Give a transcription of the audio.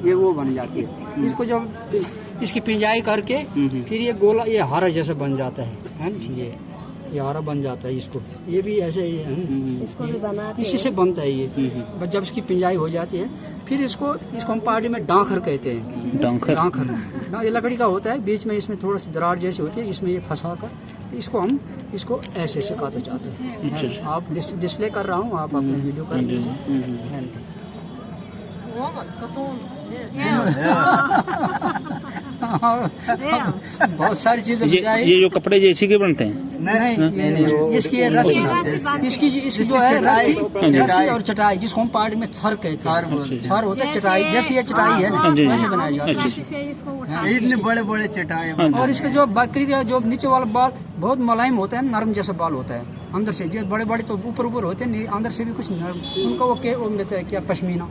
ये वो बन जाती है। इसको जब इसकी पिंजाई करके फिर ये गोला ये हारा जैसा बन जाता है ना, ये हारा बन जाता है। इसको ये भी ऐसे ही है, इसको भी बनाते इसी से बनता है ये। बस जब इसकी पिंजाई हो जाती है फिर इसको हम पहाड़ी में डांखर कहते हैं। डांखर ये लकड़ी का होता है, बीच में इसमें थोड़ा सी दरार जैसी होती है, इसमें ये फंसा कर तो इसको ऐसे सिखाते जाते हैं। आप डिस्प्ले कर रहा हूँ, आप अपने वीडियो कर लीजिए। बहुत सारी चीजें ये जो कपड़े जैसे के बनते हैं? नहीं, इसकी ये रस्सी, इसकी जो है रस्सी और चटाई, जिसको हम पहाड़ी में छर कहते हैं। छर होता है चटाई, जैसे ये चटाई है ना वैसे बनाई जाती है। इतने बड़े बड़े चटाई। और इसके जो बकरी का जो नीचे वाला बाल बहुत मुलायम होता है, नरम जैसा बाल होता है। अंदर से जो बड़े बड़े तो ऊपर होते हैं, अंदर से भी कुछ नरम, उनका वो मिलता है क्या, पश्मीना।